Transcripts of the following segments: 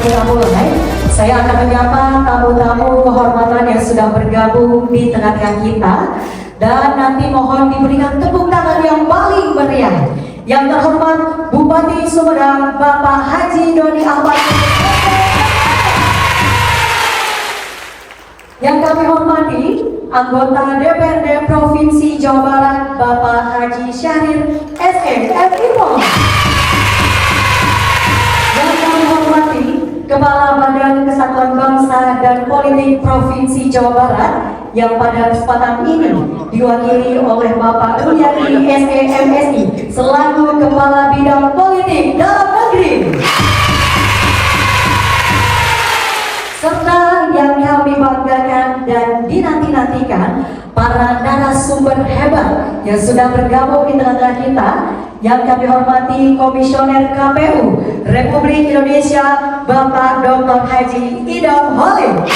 dimulai, saya akan menyapa tamu-tamu kehormatan yang sudah bergabung di tengah-tengah kita, dan nanti mohon diberikan tepuk tangan yang paling meriah. Yang terhormat Bupati Sumedang Bapak Haji Doni Ahmad. Yang kami hormati anggota DPRD Provinsi Jawa Barat Bapak Haji Syahrir SE.MIPO. Yang kami hormati Kepala Badan Kesatuan Bangsa dan Politik Provinsi Jawa Barat yang pada kesempatan ini diwakili oleh Bapak Ruliani SE.MSI selaku Kepala Bidang Politik Dalam Negeri. Serta yang kami banggakan dan dinanti-nantikan para narasumber hebat yang sudah bergabung di tengah-tengah kita, yang kami hormati Komisioner KPU Republik Indonesia Bapak Dr. Haji Idam Holik.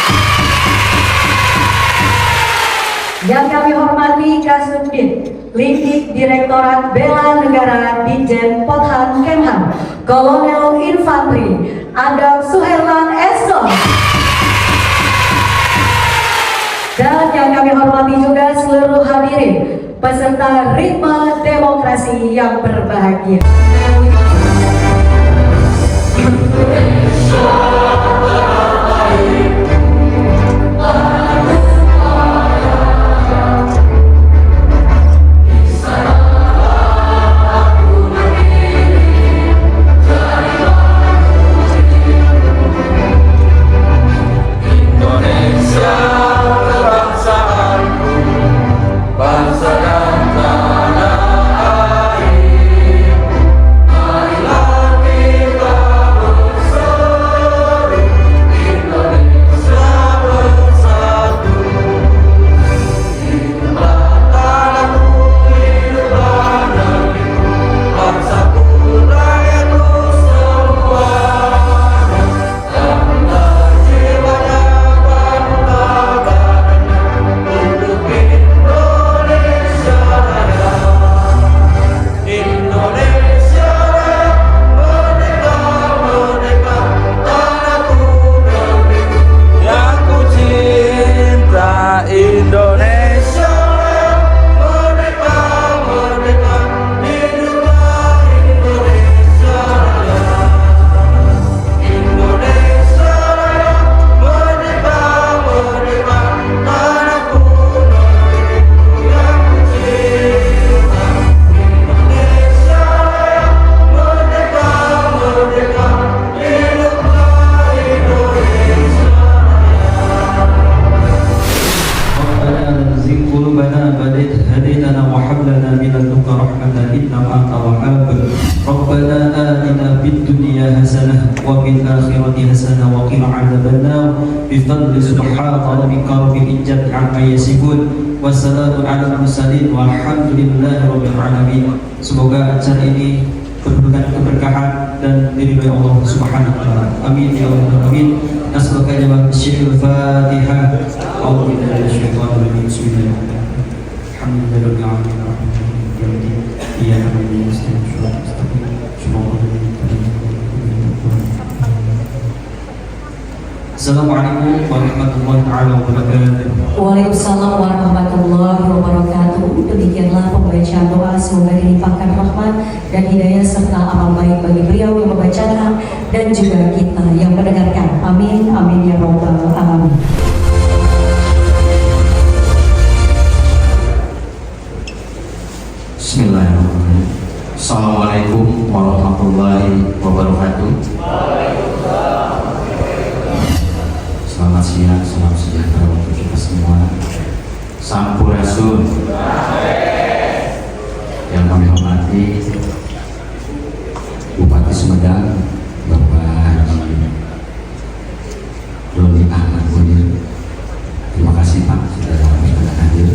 Yang kami hormati Kasubdit Lindik Direktorat Bela Negara Ditjen Pothang Kemhan Kolonel Infantri Adam Suherlan Eston. Dan yang kami hormati juga seluruh hadirin peserta Ritme Demokrasi yang berbahagia. بفضل سبحان ربك رب العزة عما يصفون wassalamu ala mursalin walhamdulillahi rabbil alamin. Semoga acara ini berbukan keberkahan dan diridhoi Allah Subhanahu wa taala. Amin ya rabbal alamin. Nas'aluka jama'a syi'il Fatihah. A'udzu billahi minasyaitonir rajim. Bismillahirrahmanirrahim. Alhamdulillahirabbil alamin. Iyyaka na'budu wa iyyaka nasta'in. Assalamualaikum warahmatullahi wabarakatuh. Waalaikumsalam warahmatullahi wabarakatuh. Demikianlah pembacaan doa, semoga dilimpahkan rahmat dan hidayah serta amal baik bagi beliau yang membacakan dan juga kita yang mendengarkan. Amin amin ya rabbal alamin. Bismillahirrahmanirrahim. Assalamualaikum warahmatullahi wabarakatuh. Selamat siang, salam sejahtera untuk kita semua. Sampurasun. Yang kami hormati Bupati Sumedang Bapak Haji Doni Ahmad. Terima kasih Pak sudah hadir.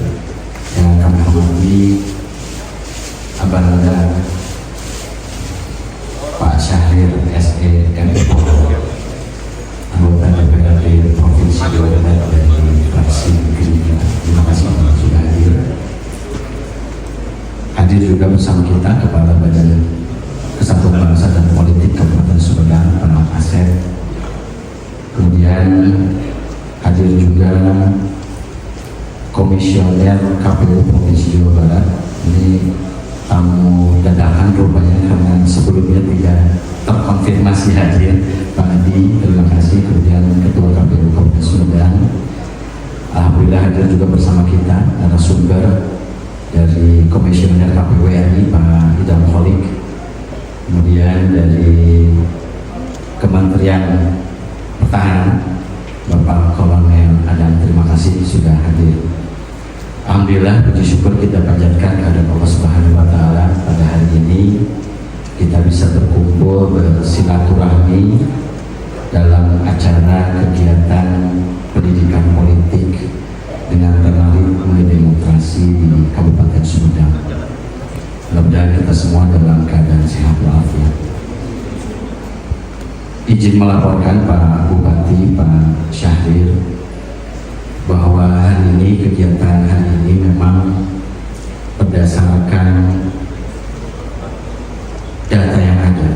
Yang kami hormati Abang Pak Syahrir SE.MIPO, anggota DPRD Provinsi Jawa Barat dari fraksi Gerindra. Terima kasih Pak sudah hadir. Hadir juga bersama kita Kepala Badan Kesatuan Bangsa dan Politik Kabupaten Sumedang, Pak Asep, kemudian hadir juga komisioner KPU Provinsi Jawa Barat. Ini tamu dadakan rupanya karena sebelumnya tidak terkonfirmasi hadir. Pak Adi, terima kasih. Kemudian Ketua KPU Kabupaten Sumedang, alhamdulillah hadir juga bersama kita narasumber dari Komisioner KPU RI Pak Idam Kholik, kemudian dari Kementerian Pertahanan Bapak Kolonel Adam, terima kasih sudah hadir. Alhamdulillah, puji syukur kita panjatkan kepada Allah Subhanahu wa Ta'ala, pada hari ini kita bisa berkumpul bersilaturahmi dalam acara kegiatan pendidikan politik dengan tema Ritme Demokrasi di Kabupaten Sumedang. Mudah-mudahan kita semua dalam keadaan sehat walafiat. Izin melaporkan Pak Bupati, Pak Syahrir, bahwa hari ini, kegiatan hari ini memang berdasarkan data yang ada,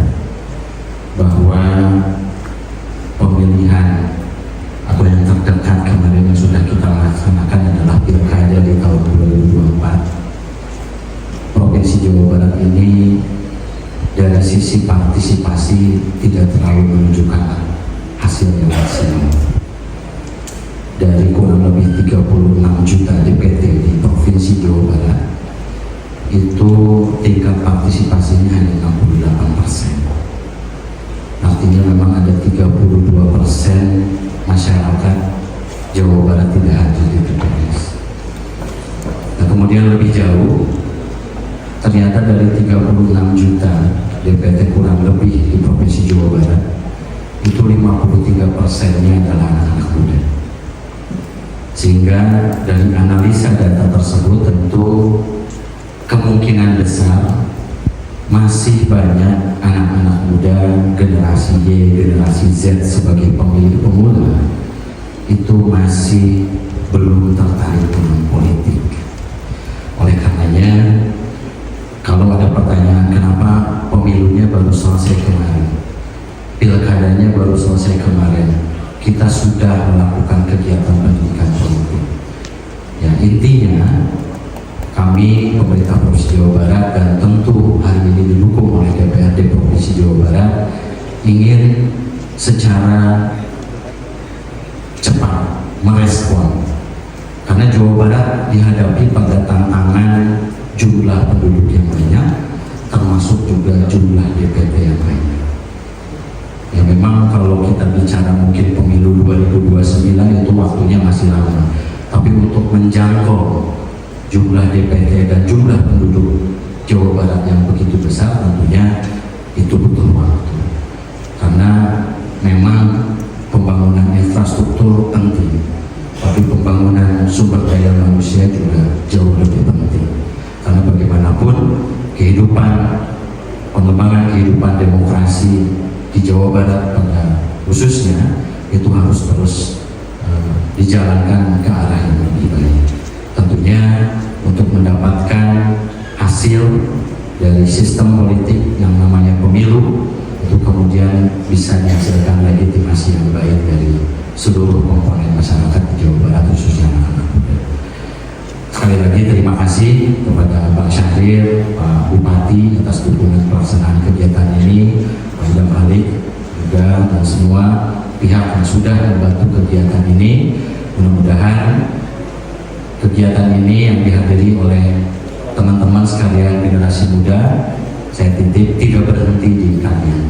bahwa pemilihan atau yang terdekat kemarin yang sudah kita laksanakan adalah pilkada di tahun 2024. Provinsi Jawa Barat ini dari sisi partisipasi tidak terlalu menunjukkan hasil yang maksimal. Dari kurang lebih 36 juta DPT di Provinsi Jawa Barat, itu tingkat partisipasinya hanya 68%. Artinya memang ada 32% masyarakat Jawa Barat tidak hadir di TPS. Nah, kemudian lebih jauh, ternyata dari 36 juta DPT kurang lebih di Provinsi Jawa Barat, itu 53%-nya adalah anak-anak muda. Sehingga dari analisa data tersebut tentu kemungkinan besar masih banyak anak-anak muda generasi Y, generasi Z sebagai pemilih pemula itu masih belum tertarik dengan politik. Oleh karenanya, kalau ada pertanyaan kenapa pemilunya baru selesai kemarin, pilkadanya baru selesai kemarin, kita sudah melakukan kegiatan pendidikan politik. Ya, intinya kami pemerintah Provinsi Jawa Barat dan tentu hari ini didukung oleh DPRD Provinsi Jawa Barat ingin secara cepat merespon, karena Jawa Barat dihadapi pada tantangan jumlah penduduk yang banyak, termasuk juga jumlah DPT yang banyak. Ya memang kalau kita bicara mungkin pemilu 2029 itu waktunya masih lama, tapi untuk menjangkau jumlah DPT dan jumlah penduduk Jawa Barat yang begitu besar tentunya itu butuh waktu, karena memang pembangunan infrastruktur penting, tapi pembangunan sumber daya manusia juga jauh lebih penting, karena bagaimanapun pengembangan kehidupan demokrasi di Jawa Barat pada khususnya itu harus terus dijalankan ke arah yang lebih baik. Tentunya untuk mendapatkan hasil dari sistem politik yang namanya pemilu, itu kemudian bisa dihasilkan legitimasi yang baik dari seluruh komponen masyarakat di Jawa Barat, khususnya anak-anak muda. Sekali lagi terima kasih kepada Pak Syahrir, Pak Bupati atas dukungan pelaksanaan kegiatan ini, Pak Idam Kholik juga, dan semua pihak yang sudah membantu kegiatan ini. Mudah-mudahan kegiatan ini yang dihadiri oleh teman-teman sekalian generasi muda, saya titip tidak berhenti di kalian.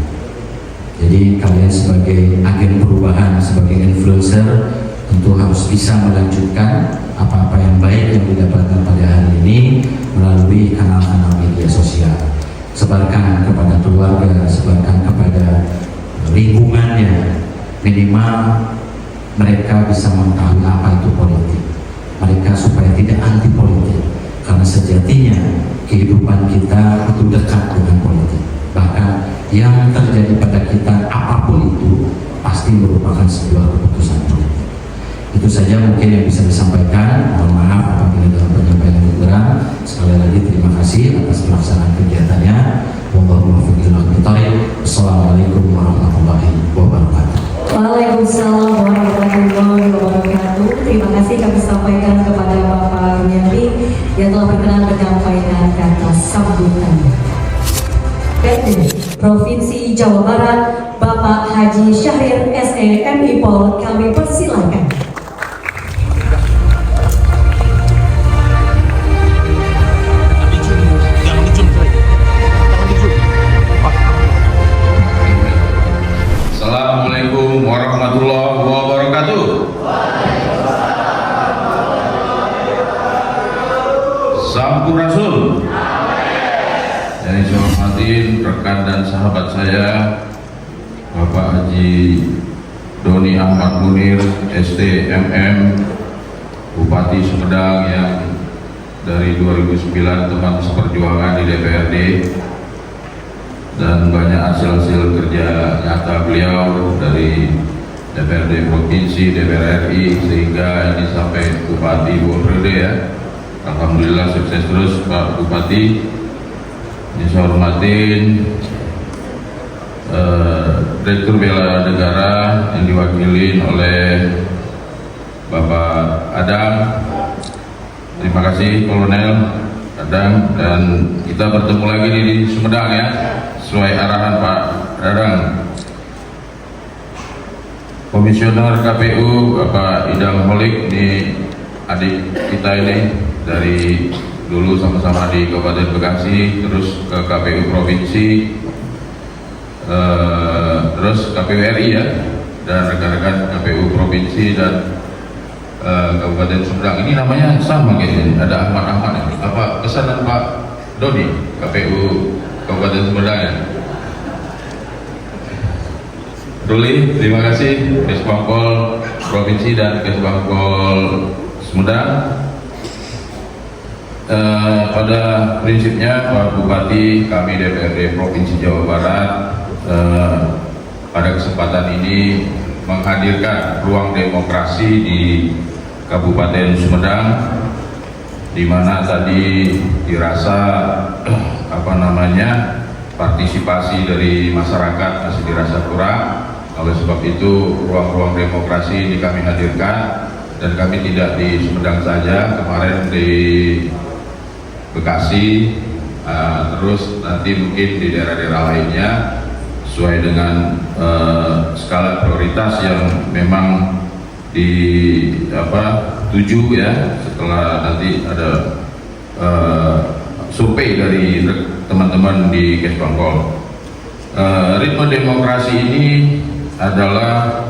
Jadi kalian sebagai agen perubahan, sebagai influencer, tentu harus bisa melanjutkan apa-apa yang baik yang didapatkan pada hari ini melalui kanal-kanal media sosial. Sebarkan kepada keluarga, sebarkan kepada lingkungannya, minimal mereka bisa mengetahui apa itu politik. Mereka supaya tidak anti politik, karena sejatinya kehidupan kita itu dekat dengan politik. Bahkan yang terjadi pada kita apapun itu pasti merupakan sebuah keputusan politik. Itu saja mungkin yang bisa disampaikan. Mohon maaf apabila dalam penyampaian yang kurang. Sekali lagi terima kasih atas pelaksanaan kegiatannya. Wassalamualaikum warahmatullahi wabarakatuh. Waalaikumsalam warahmatullahi wabarakatuh. Terima kasih kami sampaikan kepada Bapak Rulianti yang telah berkenan menyampaikan kata sambutan. PRD Provinsi Jawa Barat Bapak Haji Syahrir SE MIPOL, kami persilakan. Assalamualaikum warahmatullahi wabarakatuh. Sampurasun. Yang saya hormatin rekan dan sahabat saya Bapak Haji Doni Ahmad Munir STMM, Bupati Sumedang yang dari 2009 teman seperjuangan di DPRD, dan banyak hasil-hasil kerja nyata beliau dari DPRD Provinsi, DPR RI, sehingga ini sampai Bupati 2 periode ya. Alhamdulillah sukses terus Pak Bupati. Ini saya hormatin Direktur Bela Negara yang diwakili oleh Bapak Adang. Terima kasih Kolonel Adang, dan kita bertemu lagi di Sumedang ya, sesuai arahan Pak Adang. Komisioner KPU Bapak Idam Holik, ini adik kita ini dari dulu sama-sama di Kabupaten Bekasi, terus ke KPU Provinsi, terus KPU RI ya, dan rekan-rekan KPU Provinsi dan Kabupaten Sumedang. Ini namanya sama kayaknya, ada Ahmad ya. Apa pesanan Pak Doni KPU Kabupaten Sumedang ya? Ruli, terima kasih Kesbangpol Provinsi dan Kesbangpol Sumedang. Pada prinsipnya Pak Bupati, kami DPRD Provinsi Jawa Barat pada kesempatan ini menghadirkan ruang demokrasi di Kabupaten Sumedang, di mana tadi dirasa partisipasi dari masyarakat masih dirasa kurang. Oleh sebab itu ruang-ruang demokrasi ini kami hadirkan, dan kami tidak di Sumedang saja, kemarin di Bekasi, terus nanti mungkin di daerah-daerah lainnya sesuai dengan skala prioritas yang memang tuju ya, setelah nanti ada survei dari teman-teman di Kesbangpol. Ritme demokrasi ini adalah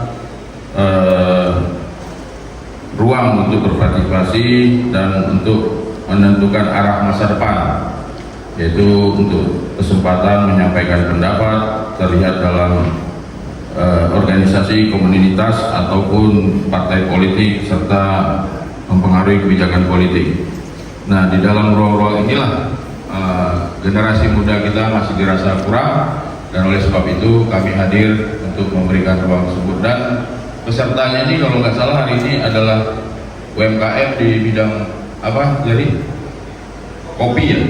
ruang untuk berpartisipasi dan untuk menentukan arah masa depan, yaitu untuk kesempatan menyampaikan pendapat terlihat dalam organisasi, komunitas ataupun partai politik, serta mempengaruhi kebijakan politik. Nah, di dalam ruang-ruang inilah generasi muda kita masih dirasa kurang, dan oleh sebab itu kami hadir untuk memberikan ruang tersebut. Dan pesertanya ini kalau nggak salah hari ini adalah UMKM di bidang apa? Jadi kopi ya,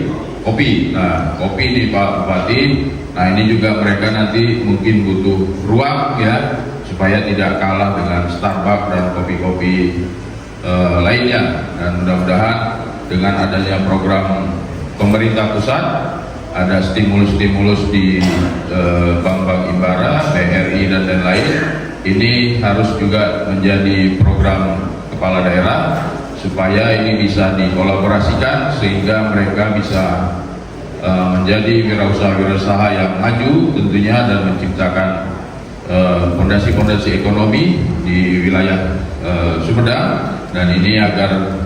kopi. Nah, kopi di Pak Bupati. Nah, ini juga mereka nanti mungkin butuh ruang ya, supaya tidak kalah dengan Starbucks dan kopi-kopi lainnya. Dan mudah-mudahan dengan adanya program pemerintah pusat, ada stimulus-stimulus di bank-bank himbara, BRI dan lain-lain, ini harus juga menjadi program kepala daerah, supaya ini bisa dikolaborasikan sehingga mereka bisa menjadi wirausaha-wirausaha yang maju tentunya, dan menciptakan fondasi-fondasi ekonomi di wilayah Sumedang, dan ini agar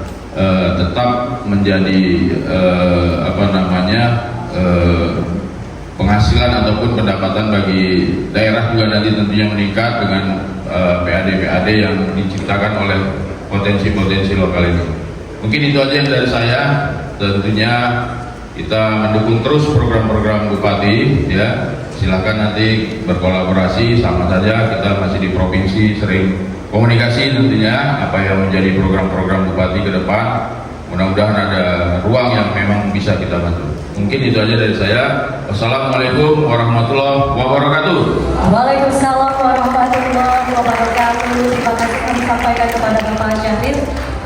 tetap menjadi penghasilan ataupun pendapatan bagi daerah juga nanti tentunya meningkat dengan PAD-PAD yang diciptakan oleh potensi-potensi lokal ini. Mungkin itu aja yang dari saya. Tentunya kita mendukung terus program-program Bupati ya. Silakan nanti berkolaborasi, sama saja kita masih di provinsi, sering komunikasi tentunya apa yang menjadi program-program Bupati ke depan. Mudah-mudahan ada ruang yang memang bisa kita bantu. Mungkin itu aja dari saya. Wassalamualaikum warahmatullahi wabarakatuh. Waalaikumsalam warahmatullahi wabarakatuh. Terima kasih kami sampaikan kepada Bapak Syahril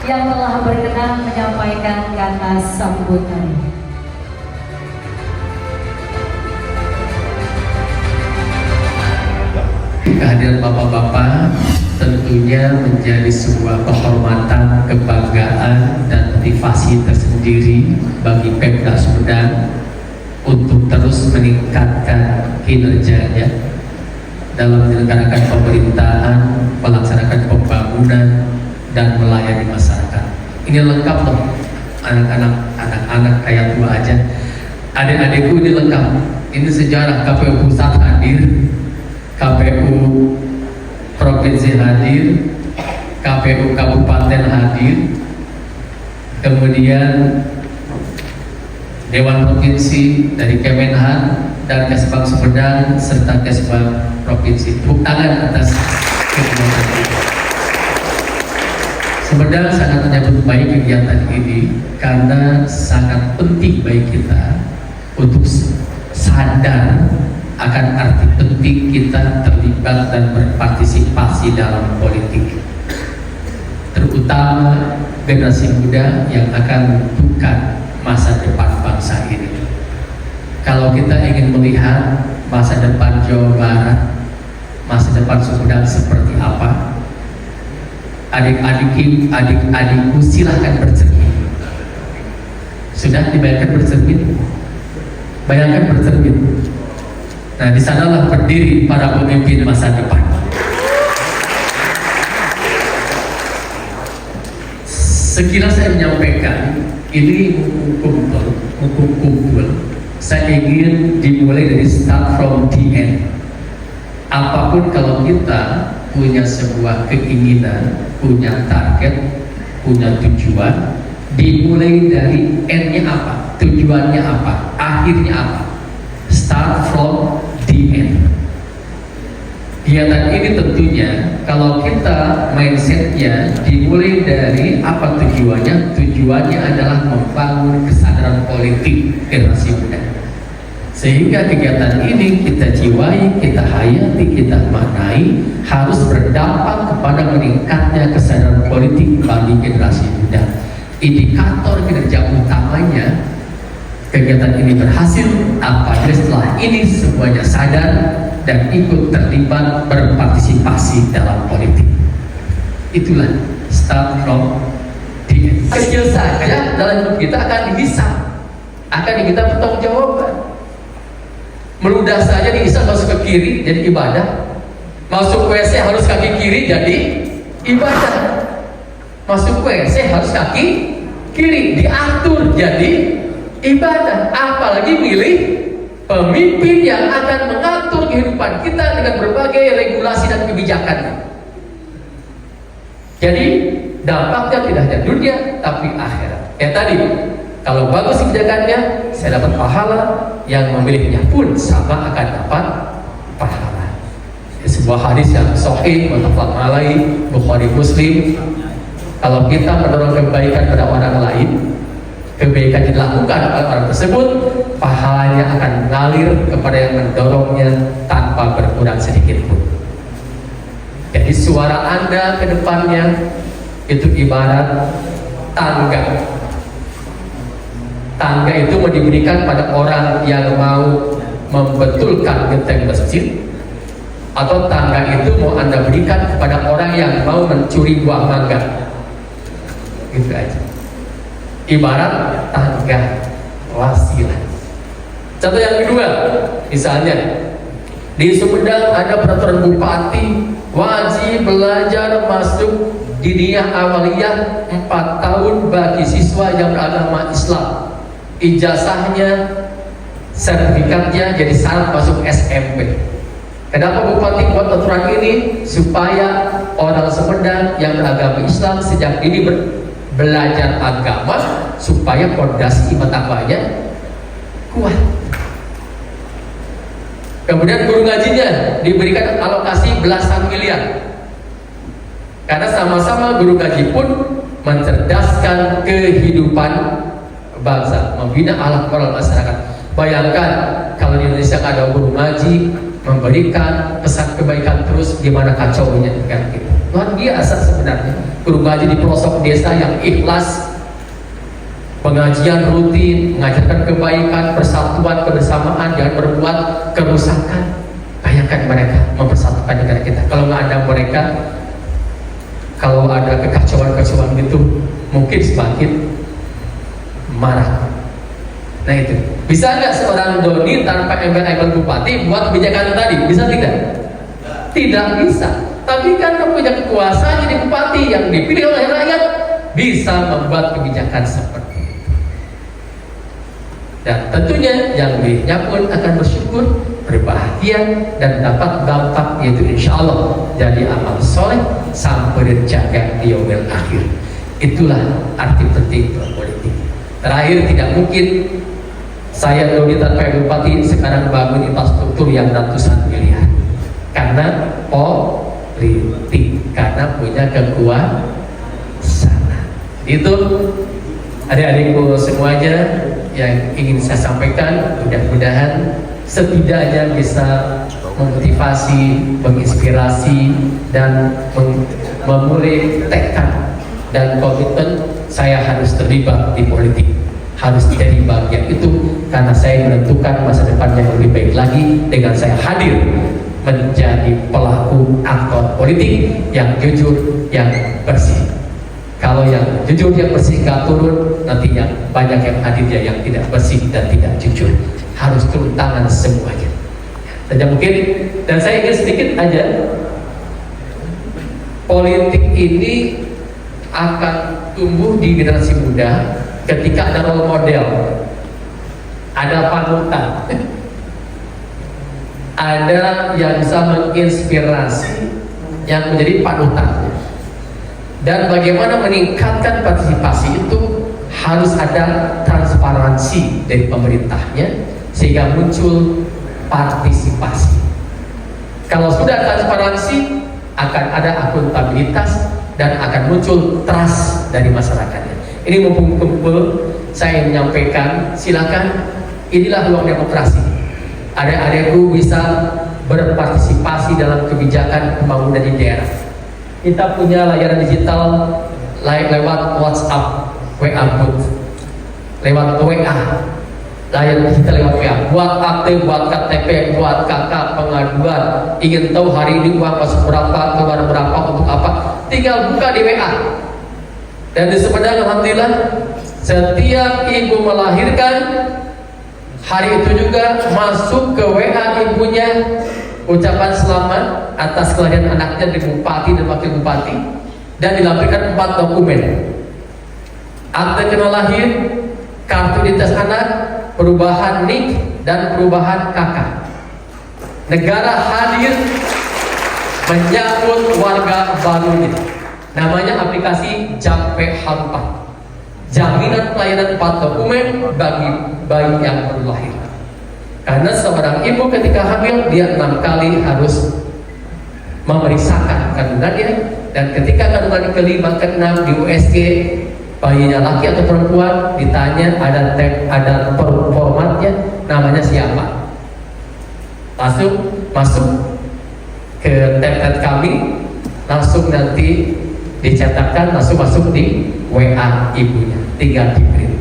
yang telah berkenan menyampaikan kata sambutan. Kehadiran Bapak-Bapak tentunya menjadi sebuah kehormatan, kebanggaan, dan motivasi tersendiri bagi Pemda Sumedang untuk terus meningkatkan kinerjanya dalam menyelenggarakan pemerintahan, melaksanakan pembangunan, dan melayani masyarakat. Ini lengkap loh, anak-anak kayak tua aja. Adik-adikku ini lengkap. Ini sejarah KPU Pusat hadir, KPU Provinsi hadir, KPU Kabupaten hadir, kemudian Dewan Provinsi dari Kemenhan dan Kesbang Sumedang serta Kesbang Provinsi. Tepuk tangan atas kegiatan ini. Sumedang sangat menyambut baik kegiatan ini karena sangat penting bagi kita untuk sadar akan arti penting kita terlibat dan berpartisipasi dalam politik, terutama generasi muda yang akan menentukan masa depan bangsa ini. Kalau kita ingin melihat masa depan Jawa Barat, masa depan Sumedang seperti apa, adik-adikku silahkan bercermin. Sudah dibayangkan bercermin? Bayangkan bercermin. Nah, di sanalah berdiri para pemimpin masa depan. Sekilas saya menyampaikan, ini mumpung kumpul, saya ingin dimulai dari start from the end. Apapun kalau kita punya sebuah keinginan, punya target, punya tujuan, dimulai dari end-nya apa, tujuannya apa, akhirnya apa. Start from the end. Kegiatan ini tentunya kalau kita mindsetnya dimulai dari apa tujuannya, tujuannya adalah membangun kesadaran politik generasi muda. Sehingga kegiatan ini kita jiwai, kita hayati, kita maknai harus berdampak kepada meningkatnya kesadaran politik bagi generasi muda. Indikator kinerja utamanya kegiatan ini berhasil apabila setelah ini semuanya sadar dan ikut terlibat berpartisipasi dalam politik. Itulah start from the end. Kecil saja dalam hidup kita akan dihisap, akan diminta pertanggungjawaban. Meludah saja dihisap masuk ke kiri jadi ibadah, masuk WC harus kaki kiri jadi ibadah, masuk WC harus kaki kiri diatur jadi ibadah, apalagi milih pemimpin yang akan mengatur kehidupan kita dengan berbagai regulasi dan kebijakan. Jadi dampaknya tidak hanya dunia tapi akhirat. Tadi kalau bagus kebijakannya, saya dapat pahala, yang memilihnya pun sama akan dapat pahala. Sebuah hadis yang sahih, muttafaq alaih, Bukhari Muslim. Kalau kita mendorong kebaikan pada orang lain, kebaikan dilakukan oleh orang tersebut, pahalanya akan mengalir kepada yang mendorongnya tanpa berkurang sedikit pun. Jadi suara Anda ke depannya itu ibarat tangga. Tangga itu mau diberikan pada orang yang mau membetulkan genteng masjid, atau tangga itu mau Anda berikan kepada orang yang mau mencuri buah mangga. Gitu aja. Ibarat tangga wasilah. Contoh yang kedua, misalnya di Sumedang ada peraturan bupati wajib belajar masuk diniyah awaliyah 4 tahun bagi siswa yang beragama Islam. Ijazahnya, sertifikatnya jadi syarat masuk SMP. Kenapa bupati buat aturan ini? Supaya orang Sumedang yang beragama Islam sejak ini belajar agama, supaya fondasi iman takwanya kuat. Kemudian guru ngajinya diberikan alokasi belasan miliar, karena sama-sama guru ngaji pun mencerdaskan kehidupan bangsa, membina akhlak moral masyarakat. Bayangkan kalau di Indonesia ada guru ngaji memberikan pesan kebaikan terus, gimana kacaunya negara kita. Luar biasa sebenarnya. Guru ngaji di pelosok desa yang ikhlas, pengajian rutin, mengajarkan kebaikan, persatuan, kebersamaan, jangan berbuat kerusakan. Bayangkan mereka mempersatukan negara kita. Kalau nggak ada mereka, kalau ada kekacauan-kekacauan gitu, mungkin semakin marah. Nah itu, bisa nggak seorang Doni tanpa embel-embel bupati buat kebijakan tadi? Bisa tidak? Tidak bisa. Tapi kan kamu punya kekuasaan jadi bupati yang dipilih oleh rakyat, bisa membuat kebijakan seperti itu. Dan tentunya yang belinya pun akan bersyukur, berbahagia, dan dapat dampak, yaitu insya Allah jadi amal soleh sampai terjaga di yaumil akhir. Itulah arti penting berpolitik. Terakhir, tidak mungkin saya Doni tanpa bupati sekarang bangun infrastruktur yang ratusan miliar, karena politik, karena punya kekuasaan. Itu adik-adikku semuanya yang ingin saya sampaikan. Mudah-mudahan setidaknya bisa memotivasi, menginspirasi, dan memulai tekad dan komitmen saya harus terlibat di politik, harus jadi bagian itu, karena saya menentukan masa depan yang lebih baik lagi dengan saya hadir menjadi pelaku aktor politik yang jujur, yang bersih. Kalau yang jujur, yang bersih nggak turun, nanti yang banyak yang hadir yang tidak bersih dan tidak jujur. Harus turun tangan semuanya. Saja mungkin, dan saya ingin sedikit aja, politik ini akan tumbuh di generasi muda ketika ada role model, ada panutan, ada yang bisa menginspirasi, yang menjadi panutan. Dan bagaimana meningkatkan partisipasi itu harus ada transparansi dari pemerintahnya sehingga muncul partisipasi. Kalau sudah transparansi, akan ada akuntabilitas dan akan muncul trust dari masyarakatnya. Ini mumpung kumpul, saya menyampaikan, silakan, inilah ruang demokrasi. Adik-adikku bisa berpartisipasi dalam kebijakan pembangunan di daerah. Kita punya layanan digital lewat WhatsApp, WA booth, lewat WA, layanan digital lewat WA. Buat akte, buat KTP, buat KK, pengaduan, ingin tahu hari ini uang masuk berapa, keluar berapa, untuk apa, tinggal buka di WA. Dan di Sumedang, alhamdulillah, setiap ibu melahirkan, hari itu juga masuk ke WA ibunya ucapan selamat atas kelahiran anaknya dari bupati dan wakil bupati, dan dilampirkan 4 dokumen: akte kena lahir, kartu identitas anak, perubahan NIK, dan perubahan KK. Negara hadir menyambut warga barunya. Namanya aplikasi Jampe Harupat, jaminan pelayanan 4 dokumen bagi bayi yang baru lahir. Karena seorang ibu ketika hamil, dia 6 kali harus memeriksakan kandungannya, dan ketika kandungan kelima, ke-6 di USG, bayinya laki atau perempuan, ditanya, ada formatnya, namanya siapa. Langsung masuk ke tab kami, langsung nanti dicetakkan, langsung masuk di WA ibunya, tinggal di-print.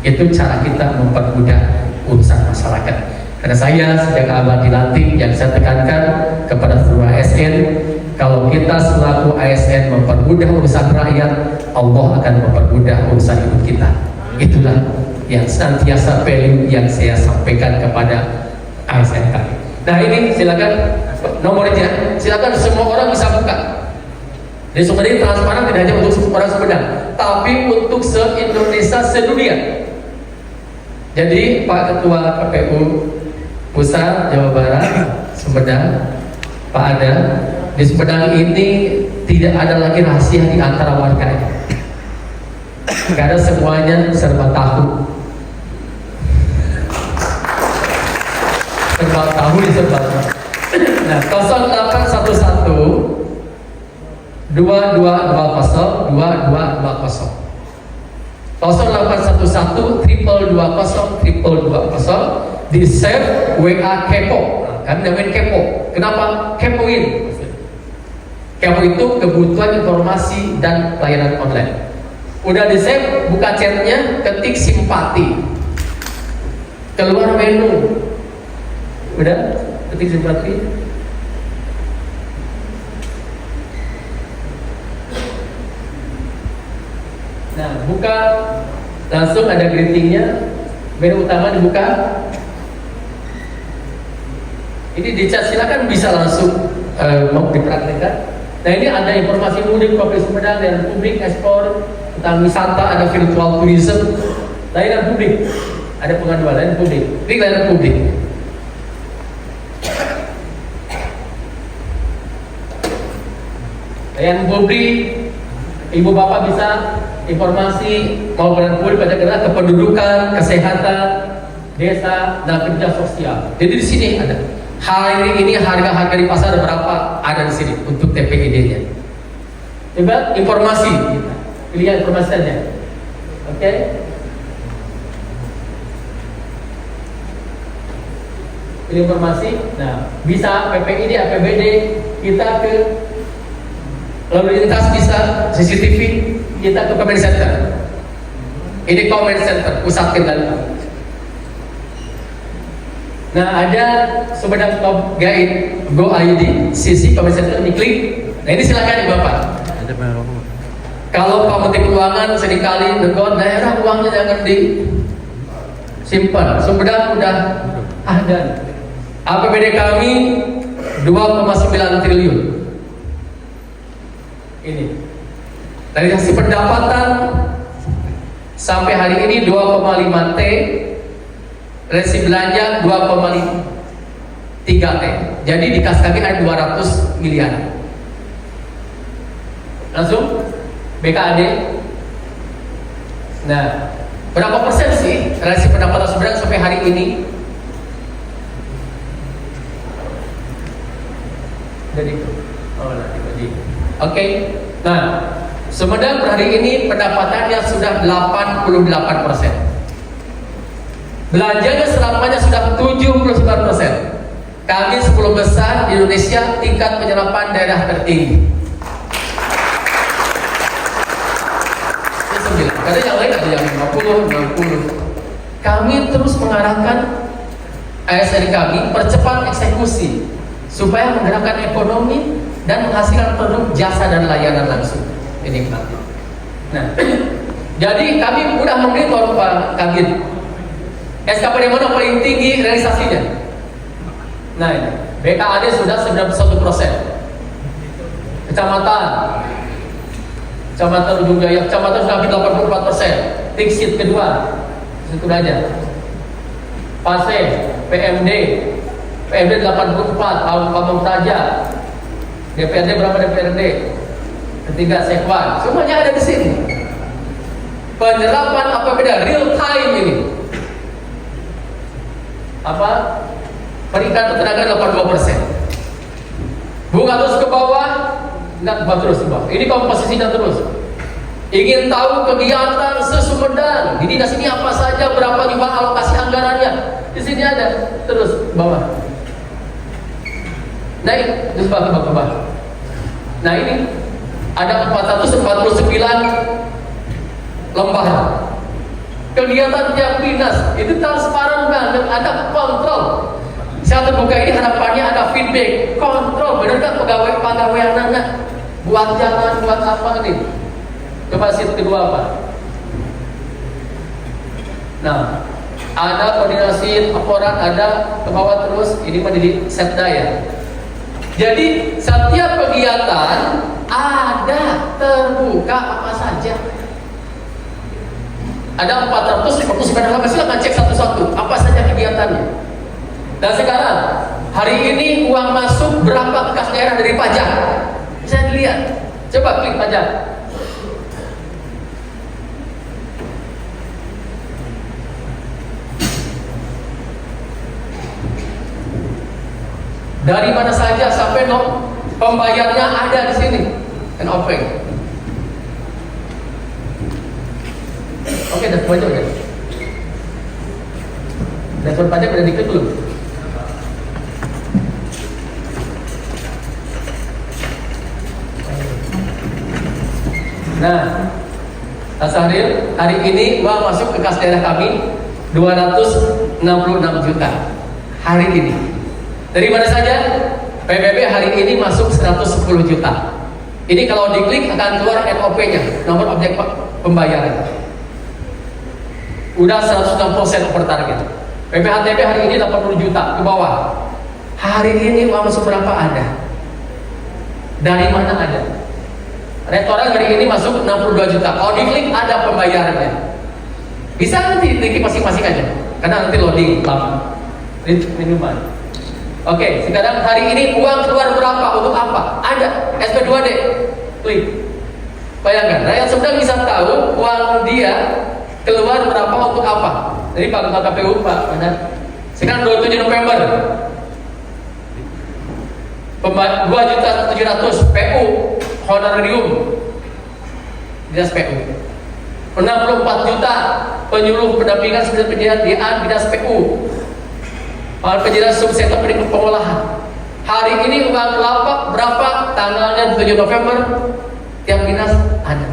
Itu cara kita mempermudah urusan masyarakat. Karena saya sejak awal dilantik, yang saya tekankan kepada seluruh ASN, kalau kita selaku ASN mempermudah urusan rakyat, Allah akan mempermudah urusan hidup kita. Itulah yang senantiasa value yang saya sampaikan kepada ASN kami. Nah ini silakan nomornya, silakan semua orang bisa buka. Jadi sebenarnya transparan tidak hanya untuk orang Sumedang, tapi untuk se-Indonesia, sedunia. Jadi Pak Ketua KPU Pusat Jawa Barat Sumedang, Pak Ada, di Sumedang ini tidak ada lagi rahasia di antara warganya, karena semuanya serba tahu. Serba tahu di serba. Nah, 0811 2220 2220 0811 220 220 di save WA Kepo. Kami namain Kepo. Kenapa? Kepoin. Kepo itu kebutuhan informasi dan pelayanan online. Udah di save, buka chatnya, ketik simpati, keluar menu. Udah ketik simpati. Nah, buka, langsung ada greetingnya, menu utama dibuka. Ini dicat, silakan bisa langsung mau dipraktekkan. Nah, ini ada informasi mudik, Provinsi Sumedang, dan publik, ekspor, tentang wisata, ada virtual tourism, layanan publik, ada pengaduan layanan publik. Ini layanan publik. Layanan publik, ibu bapak bisa informasi mau pelayanan publik pada gerak kependudukan, kesehatan, desa, dan kerja sosial. Jadi di sini ada. Hari ini harga-harga di pasar berapa, ada di sini untuk TPID-nya. Coba informasi, pilihan informasinya. Oke. Pilih informasi. Nah, bisa PPID, APBD, kita ke lalu lintas, bisa CCTV, kita ke comment center. Ini comment center, pusat kendali. Nah, ada Sumedang Top Guide Go ID, sisi comment center, diklik. Nah, ini silakan ya Bapak. Kalau Pak Menteri Keuangan seringkali negon daerah uangnya jangan disimpan. Sumedang udah ada. APBD kami 2,9 triliun. Ini. Dari hasil pendapatan sampai hari ini 2,5 T. Resi belanja 2,3 T. Jadi di kas kami ada 200 miliar. Langsung BKAD. Nah, berapa persen sih resi pendapatan Sumedang sampai hari ini? Jadi Oke. Nah, Sumedang per hari ini pendapatannya sudah 88%. Belanjanya serapannya sudah 79%. Kami 10 besar di Indonesia tingkat penyerapan daerah tertinggi. Karena yang lain ada yang 50, 60. Kami terus mengarahkan ASN kami percepat eksekusi supaya menggerakkan ekonomi dan menghasilkan produk, jasa dan layanan langsung. Ini nanti. Nah, jadi kami sudah memonitor Pak Kabin. SKPD mana paling tinggi realisasinya? Nah, ini BKAD sudah 91%. Kecamatan Ujung Jaya, kecamatan sudah hampir 84%. Tiksit kedua, itu aja. Pase, PMD 84, Pamong Praja. DPRD berapa DPRD? Ketiga Sekwan, semuanya ada di sini. Penyerapan APBD real time ini. Apa? Peningkatan tenaga 82%. Bunga terus ke bawah, enggak terus ke bawah. Ini komposisinya terus. Ingin tahu kegiatan se-Sumedang di dinas ini apa saja, berapa jumlah alokasi anggarannya? Di sini ada, terus bawah. Naik, terus bawah. Nah ini ada 449 lembaga. Kegiatan tiap dinas itu transparan banget, ada kontrol. Saya terbuka ini harapannya ada feedback, kontrol, benar kan pegawai anak buat jalan, buat apa nih? Coba sheet kedua apa? Nah, ada koordinasi laporan, ada ke bawah terus, ini menjadi setda ya. Jadi setiap kegiatan ada terbuka apa saja. Ada 449 halaman, silakan cek satu-satu apa saja kegiatannya. Dan sekarang hari ini uang masuk berapa kas daerah dari pajak? Bisa dilihat. Coba klik pajak. Dari mana saja sampai pembayarnya ada di sini. NOP. Oke. Oke, ada semuanya udah. Dashboard pajak udah diklik belum? Nah, Pak Sahril, hari ini uang masuk ke kas daerah kami 266 juta hari ini. Dari mana saja? PBB hari ini masuk 110 juta. Ini kalau diklik akan keluar NOP-nya, nomor objek pembayaran. Udah 160% over target. PPHTP hari ini 80 juta ke bawah. Hari ini uang masuk berapa ada? Dari mana ada? Restoran hari ini masuk 62 juta. Kalau diklik ada pembayarannya. Bisa nanti diklik masing-masing aja, karena nanti loading lama. Minuman. Oke, sekarang hari ini uang keluar berapa untuk apa? Ada SP2D. Klik. Bayangkan, rakyat Sumedang bisa tahu uang dia keluar berapa untuk apa. Jadi Pak Ketua KPU, Pak, benar. Sekarang 27 November. 2.700.000 PU honorarium dinas PU. 64 juta penyuluh pendampingan penyediaan dinas PU. Penjelasan subsektor pengolahan. Hari ini uang lapak berapa? Tanggalnya 7 November. Tiap dinas ada.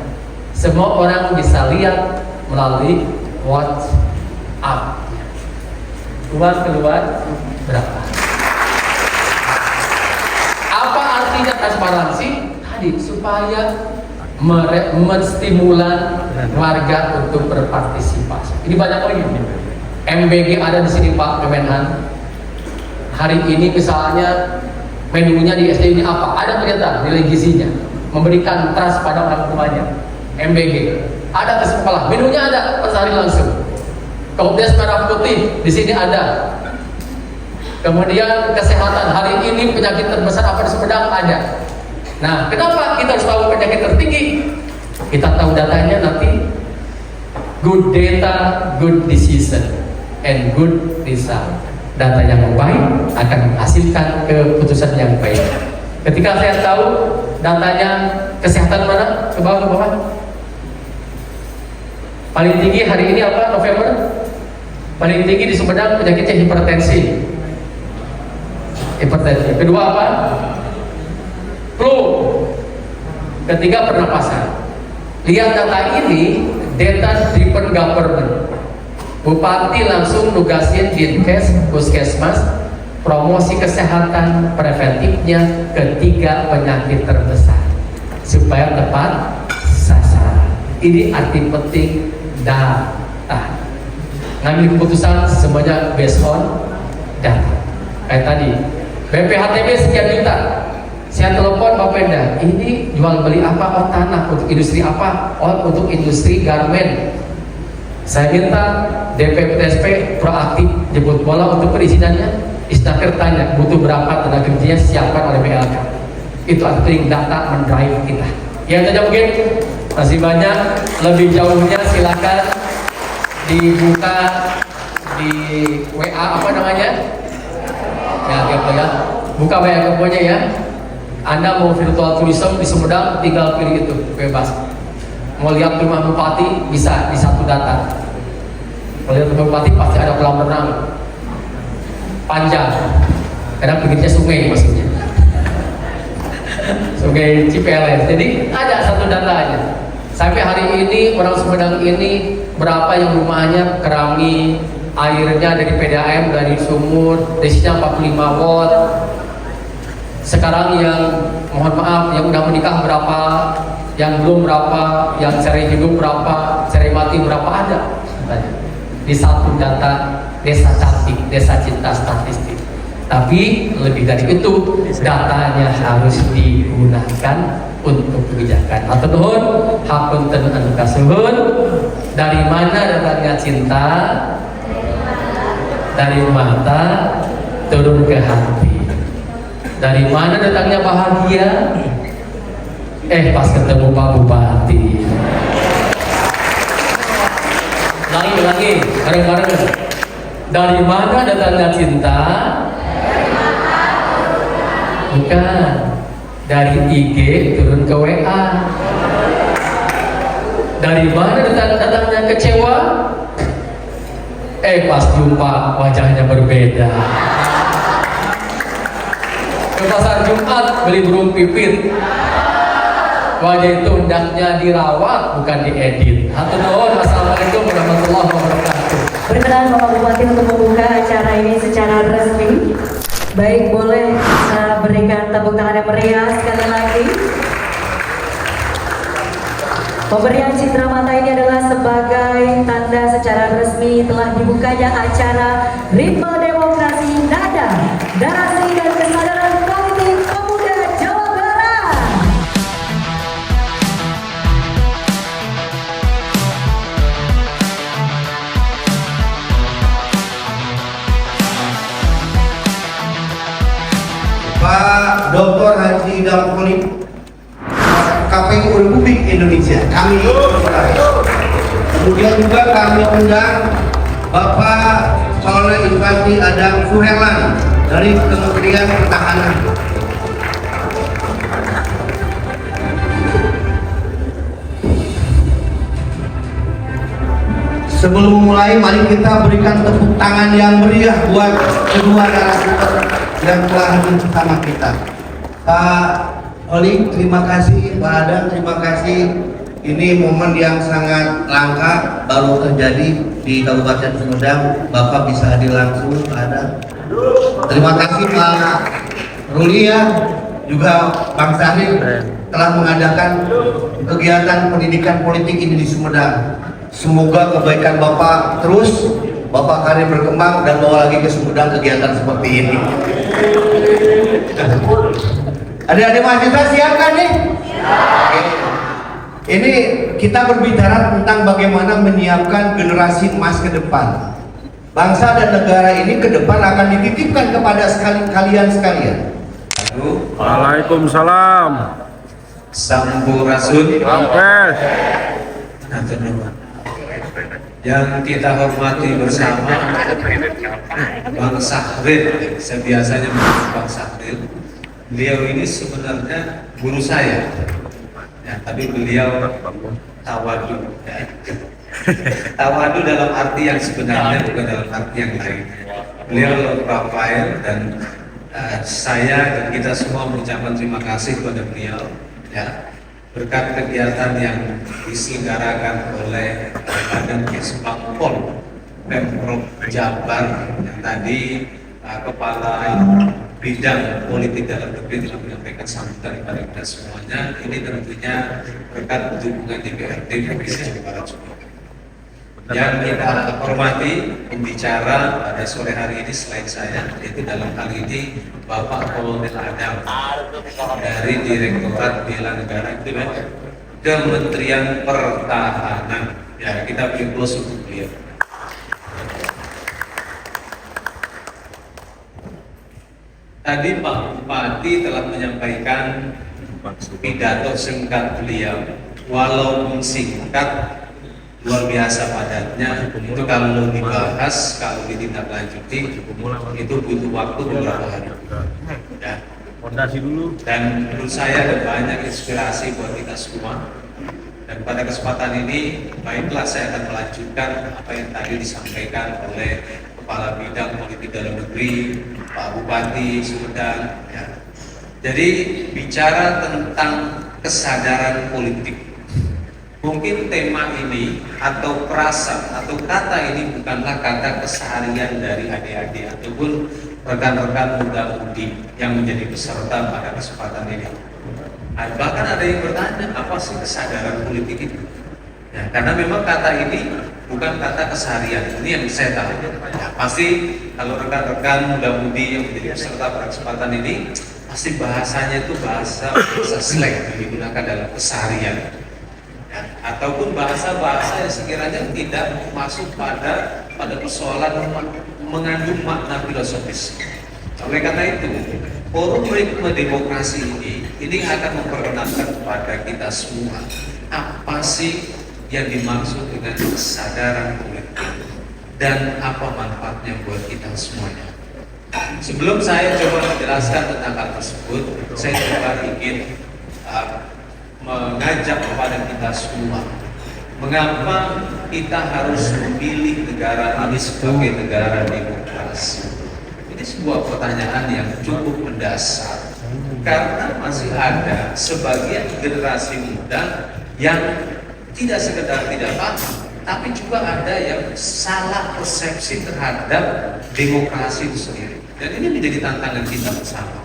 Semua orang bisa lihat melalui WhatsApp. Uang keluar berapa? Apa artinya transparansi? Tadi supaya menstimulan warga untuk berpartisipasi. Ini banyak lagi. MBG ada di sini Pak Kemenhan. Hari ini misalnya menunya di SD ini apa? Ada ternyata nilai gizinya, memberikan trust pada orang tuanya. MBG ada ke sekolah, menunya ada per hari langsung. Kemudian merah putih di sini ada. Kemudian kesehatan hari ini penyakit terbesar apa di Sumedang ada. Nah, kenapa kita harus tahu penyakit tertinggi? Kita tahu datanya nanti. Good data, good decision, and good result. Data yang baik akan menghasilkan keputusan yang baik. Ketika saya tahu datanya kesehatan mana, ke bawah. Paling tinggi hari ini apa? November. Paling tinggi di Sumedang penyakitnya hipertensi. Kedua apa? Flu. Ketiga pernapasan. Lihat data ini, data driven government. Bupati langsung nugasin Dinkes, Puskesmas, promosi kesehatan preventifnya ketiga penyakit terbesar supaya tepat sasaran. Ini arti penting data. Ngambil keputusan semuanya based on data. Kayak tadi, BPHTB sekian juta. Saya telepon Pak Pemda, ini jual beli apa? Oh tanah, untuk industri apa? Oh untuk industri garmen. Saya minta DPPSP proaktif jemput bola untuk perizinannya. Isnaker tanya butuh berapa tenaga kerjanya siapkan oleh BLK. Itu artinya data mendrive kita. Ya saja mungkin. Masih banyak, lebih jauhnya silakan dibuka di WA apa namanya? Ya gitu ya. Buka WA keponya ya. Anda mau virtual tourism di Sumedang tinggal pilih itu, bebas. Mau lihat rumah bupati bisa di satu data. Mau lihat rumah bupati pasti ada kolam renang panjang. Karena pinggirnya sungai maksudnya. Sungai Cipeles. Jadi ada satu datanya. Sampai hari ini orang Sumedang ini berapa yang rumahnya keramik, airnya dari PDAM, dari sumur, desinya 45 watt. Sekarang yang mohon maaf yang udah menikah berapa, yang belum berapa, yang cerai hidup berapa, cerai mati berapa ada. Di satu data desa cantik, desa cinta statistik. Tapi lebih dari itu datanya harus digunakan untuk kebijakan. Atau nuhun, hapunten anu kasuhun. Dari mana datangnya cinta? Dari mata turun ke hati. Dari mana datangnya bahagia? Pas ketemu Pak Bupati. Lagi, bareng-bareng. Dari mana datangnya cinta? Bukan. Dari IG turun ke WA. Dari mana datangnya kecewa? Pas jumpa wajahnya berbeda. Ke pasar Jumat beli burung pipit, wajah itu hendaknya dirawat bukan diedit. Hatur nuhun. Assalamualaikum warahmatullahi wabarakatuh. Berkenan Bapak Bupati untuk membuka acara ini secara resmi. Baik, boleh berikan tepuk tangan yang meriah sekali lagi. Pemberian citra mata ini adalah sebagai tanda secara resmi telah dibukanya acara Ritme Demokrasi Nada, Narasi dan Kesadaran Politik Pemuda Jawa Barat. Pak Dr. Haji Damkoli, KPU Republik Indonesia, kami kemudian juga kami undang Bapak Kolonel Infantri Adam Suherlan dari Kementerian Pertahanan. Sebelum mulai, mari kita berikan tepuk tangan yang meriah buat kedua narasumber yang telah hadir bersama kita. Pak Oli, terima kasih. Pak Adam, terima kasih. Ini momen yang sangat langka baru terjadi di Kabupaten Sumedang. Bapak bisa hadir langsung, Pak Adam. Terima kasih Pak Ruli ya, juga Bang Sahil telah mengadakan kegiatan pendidikan politik ini di Sumedang. Semoga kebaikan Bapak terus, Bapak karir berkembang dan bawa lagi ke Sumedang kegiatan seperti ini. Adik-adik mahasiswa siap kan nih? Oke. Ini kita berbicara tentang bagaimana menyiapkan generasi emas ke depan. Bangsa dan negara ini ke depan akan dititipkan kepada kalian sekalian. Waalaikumsalam. Sampurasun. Sampes. Yang kita hormati bersama Bang Sahril, saya biasanya menyebut Bang Sahril. Beliau ini sebenarnya guru saya, ya, tapi beliau tawadu, ya. Tawadu dalam arti yang sebenarnya, bukan dalam arti yang lain. Beliau Rafael dan saya dan kita semua mengucapkan terima kasih kepada beliau, ya, berkat kegiatan yang diselenggarakan oleh Badan Kesbangpol Pemprov Jabar yang tadi Kepala Bidang Politik Dalam Negeri telah menyampaikan sambutan kepada kita semuanya. Ini tentunya berkat dukungan DPRD Provinsi Jawa Barat semua. Yang kita hormati pembicara pada sore hari ini selain saya, yaitu dalam hal ini Bapak Kolonel Adam dari Direktorat Bela Negara itu ya, Kementerian Pertahanan. Ya, kita beri close untuk beliau. Tadi Pak Bupati telah menyampaikan pidato singkat beliau, walaupun singkat luar biasa padatnya. Itu kalau dibahas, kalau ditindaklanjuti itu butuh waktu beberapa hari. Ya. Dan menurut saya ada banyak inspirasi buat kita semua. Dan pada kesempatan ini, baiklah saya akan melanjutkan apa yang tadi disampaikan oleh Kepala Bidang Politik Dalam Negeri, Pak Bupati Sumedang. Ya. Jadi bicara tentang kesadaran politik, mungkin tema ini atau frasa atau kata ini bukanlah kata keseharian dari adik-adik ataupun rekan-rekan muda-mudi yang menjadi peserta pada kesempatan ini. Bahkan ada yang bertanya, apa sih kesadaran politik itu? Ya, karena memang kata ini bukan kata keseharian. Ini yang saya tahu. Ya, pasti kalau rekan-rekan muda-mudi yang menjadi peserta pada kesempatan ini, pasti bahasanya itu bahasa slang yang digunakan dalam keseharian. Ya, ataupun bahasa-bahasa yang sekiranya tidak masuk pada persoalan mengandung makna filosofis. Oleh karena itu, forum Ritme Demokrasi ini akan memperkenalkan kepada kita semua apa sih yang dimaksud dengan kesadaran politik dan apa manfaatnya buat kita semuanya. Sebelum saya coba menjelaskan tentang hal tersebut, saya coba ingin mengajak kepada kita semua Mengapa kita harus memilih negara ini sebagai negara demokrasi? Ini sebuah pertanyaan yang cukup mendasar, karena masih ada sebagian generasi muda yang tidak sekedar tidak paham, tapi juga ada yang salah persepsi terhadap demokrasi itu sendiri. Dan ini menjadi tantangan kita bersama.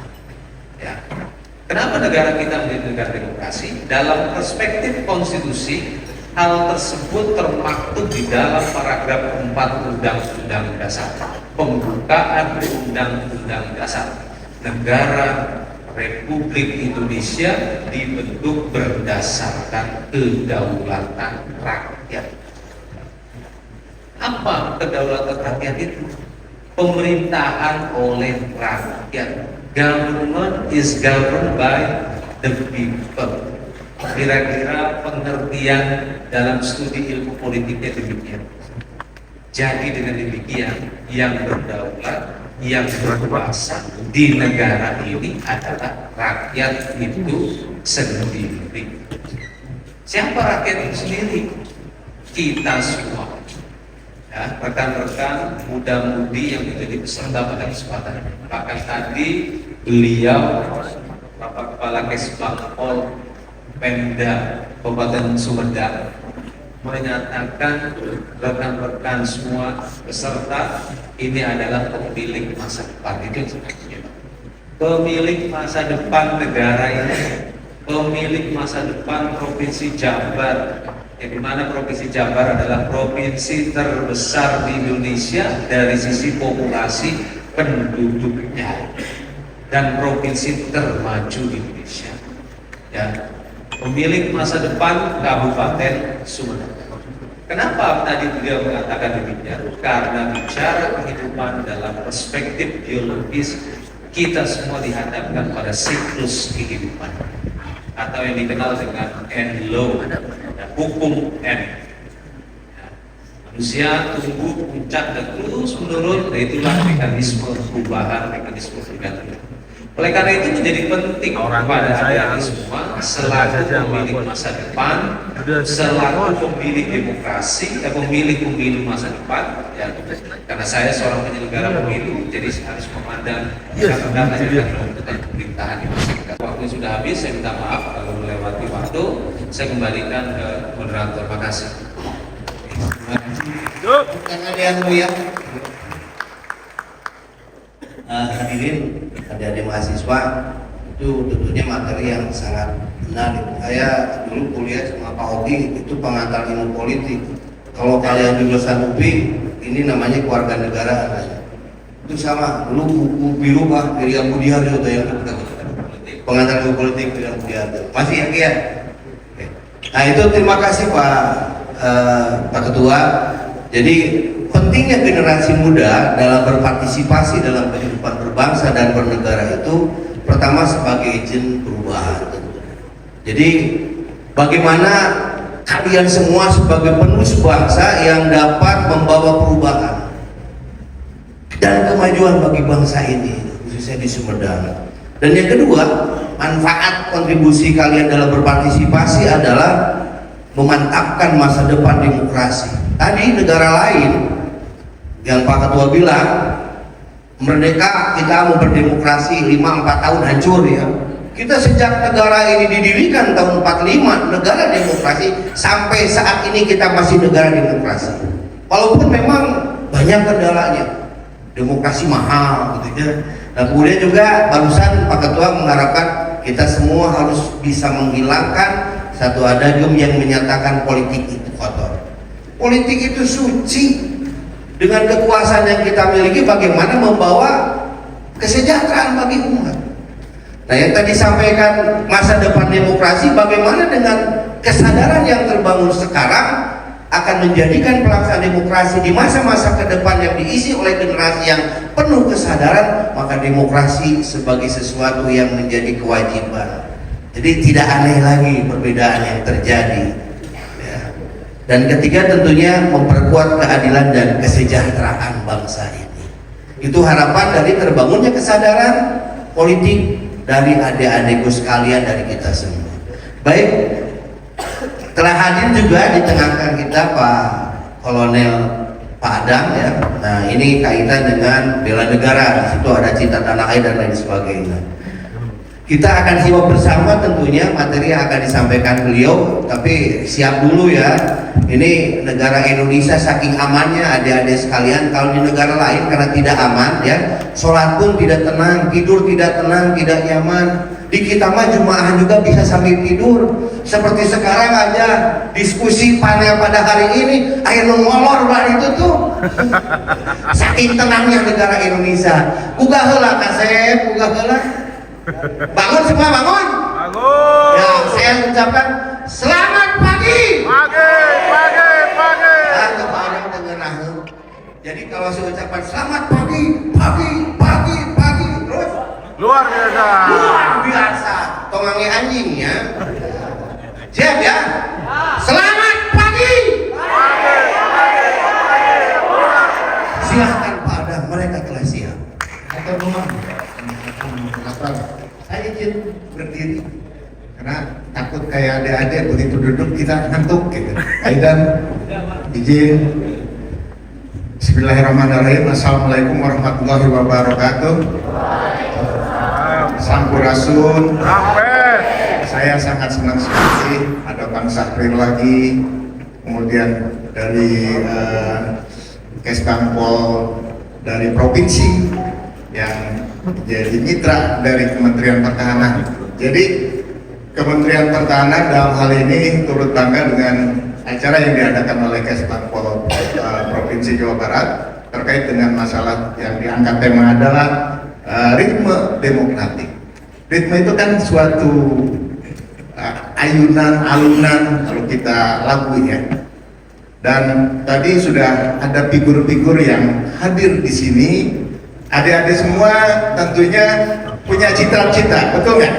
Ya. Kenapa negara kita menjadi negara demokrasi? Dalam perspektif konstitusi, hal tersebut termaktub di dalam paragraf 4 Undang-Undang Dasar. Pembukaan Undang-Undang Dasar. Negara Republik Indonesia dibentuk berdasarkan kedaulatan rakyat. Apa kedaulatan rakyat itu? Pemerintahan oleh rakyat. Government is governed by the people. Kira-kira pengertian dalam studi ilmu politiknya demikian. Jadi dengan demikian, yang berdaulat, yang berkuasa di negara ini adalah rakyat itu sendiri. Siapa rakyat itu sendiri? Kita semua. Ya, rekan-rekan muda-mudi yang menjadi peserta pada kesempatan ini. Bahkan tadi beliau, Bapak Kepala Kesbangpol Pemda Kabupaten Sumedang, menyatakan rekan-rekan semua peserta ini adalah pemilik masa depan. Itu sebenarnya pemilik masa depan negara ini, pemilik masa depan Provinsi Jabar, yang dimana Provinsi Jabar adalah provinsi terbesar di Indonesia dari sisi populasi penduduknya dan provinsi termaju di Indonesia. Ya, pemilik masa depan Kabupaten Sumedang. Kenapa tadi beliau mengatakan demikian? Karena bicara kehidupan dalam perspektif biologis, kita semua dihadapkan pada siklus kehidupan atau yang dikenal dengan end law, hukum N. Manusia tumbuh puncak dan terus menurun, dan itulah mekanisme perubahan, mekanisme pergantian. Oleh karena itu menjadi penting kepada adik-adik semua selaku pemilik masa depan, selaku pemilik demokrasi, pemilik masa depan. Ya, karena saya seorang penyelenggara pemilu, jadi harus memandang data yang menentukan pemerintahan itu. Waktu sudah habis, saya minta maaf kalau melewati waktu. Saya kembalikan ke moderator. Terima kasih. Bukan ada yang mulia. Hadirin, adik-adik mahasiswa, itu tentunya materi yang sangat menarik. Saya dulu kuliah sama Pak Ogi, itu pengantar ilmu politik. Kalau kalian jurusan UPI, ini namanya keluarga negara. Itu sama, dulu buku biru Pak Miriam Budiharjo yang pengantar ilmu politik Miriam Budiharjo. Masih ya? Nah itu terima kasih Pak Ketua. Jadi pentingnya generasi muda dalam berpartisipasi dalam kehidupan berbangsa dan bernegara itu pertama sebagai agent perubahan. Jadi bagaimana kalian semua sebagai penerus bangsa yang dapat membawa perubahan dan kemajuan bagi bangsa ini, khususnya di Sumedang. Dan yang kedua, manfaat kontribusi kalian dalam berpartisipasi adalah memantapkan masa depan demokrasi. Tadi negara lain yang Pak Ketua bilang merdeka, kita mau berdemokrasi 5-4 tahun hancur ya. Kita sejak negara ini didirikan tahun 45 negara demokrasi, sampai saat ini kita masih negara demokrasi. Walaupun memang banyak kendalanya, demokrasi mahal gitu ya. Dan kemudian juga barusan Pak Ketua mengharapkan kita semua harus bisa menghilangkan satu adagium yang menyatakan politik itu kotor. Politik itu suci. Dengan kekuasaan yang kita miliki, bagaimana membawa kesejahteraan bagi umat. Nah, yang tadi sampaikan masa depan demokrasi, bagaimana dengan kesadaran yang terbangun sekarang akan menjadikan pelaksanaan demokrasi di masa-masa ke depan yang diisi oleh generasi yang penuh kesadaran, maka demokrasi sebagai sesuatu yang menjadi kewajiban. Jadi tidak aneh lagi perbedaan yang terjadi. Dan ketiga tentunya memperkuat keadilan dan kesejahteraan bangsa ini. Itu harapan dari terbangunnya kesadaran politik dari adik-adikku sekalian, dari kita semua. Baik, Telah hadir juga di tengah kita Pak Kolonel Pak Adang ya. Nah ini kaitan dengan bela negara. Di situ ada cinta tanah air dan lain sebagainya. Kita akan simak bersama tentunya materi yang akan disampaikan beliau. Tapi siap dulu ya. Ini negara Indonesia saking amannya adik-adik sekalian. Kalau di negara lain karena tidak aman ya, sholat pun tidak tenang, tidur tidak tenang, tidak nyaman. Di kita mah jumaahan juga bisa sambil tidur. Seperti sekarang aja diskusi panel pada hari ini, ayo ngolor bah itu tuh. Saking tenangnya negara Indonesia. Uga heula Kasep, uga heula. Bangun semua, bangun. Bangun. Ya, saya ucapkan selamat pagi. Pagi. Ah, kepada dengeuraheun. Jadi kalau saya ucapkan selamat pagi, terus Luar biasa. luar biasa. Tongange anjingnya. Siap ya? Selamat pagi. Silahkan Pak Adang, mereka telah siap. Atau rumah. Saya izin berdiri karena takut kayak adik-adik begitu duduk kita ngantuk gitu. Aidan izin. Bismillahirrahmanirrahim. Assalamualaikum warahmatullahi wabarakatuh. Sampurasun. Saya sangat senang sekali ada Bang Sahrir lagi, kemudian dari Kesbangpol dari provinsi yang jadi mitra dari Kementerian Pertahanan. Jadi Kementerian Pertahanan dalam hal ini turut bangga dengan acara yang diadakan oleh Kesbangpol Provinsi Jawa Barat terkait dengan masalah yang diangkat tema adalah ritme demokratik. Ritme itu kan suatu alunan kalau kita lagu ya. Dan tadi sudah ada figur-figur yang hadir di sini. Adik-adik semua tentunya punya cita-cita, betul nggak?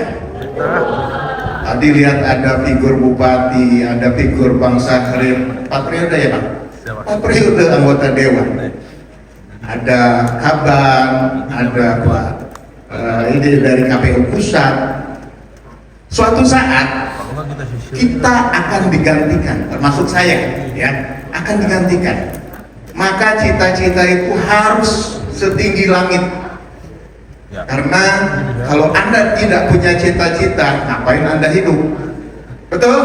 Tadi lihat ada figur bupati, ada figur Bang Sahrir, 4 periode ya Bang? 4 periode anggota dewan. Ada Kaban, ada Pak ini dari KPU pusat. Suatu saat kita akan digantikan, termasuk saya ya, akan digantikan. Maka cita-cita itu harus setinggi langit. Karena kalau Anda tidak punya cita-cita, ngapain Anda hidup? Betul?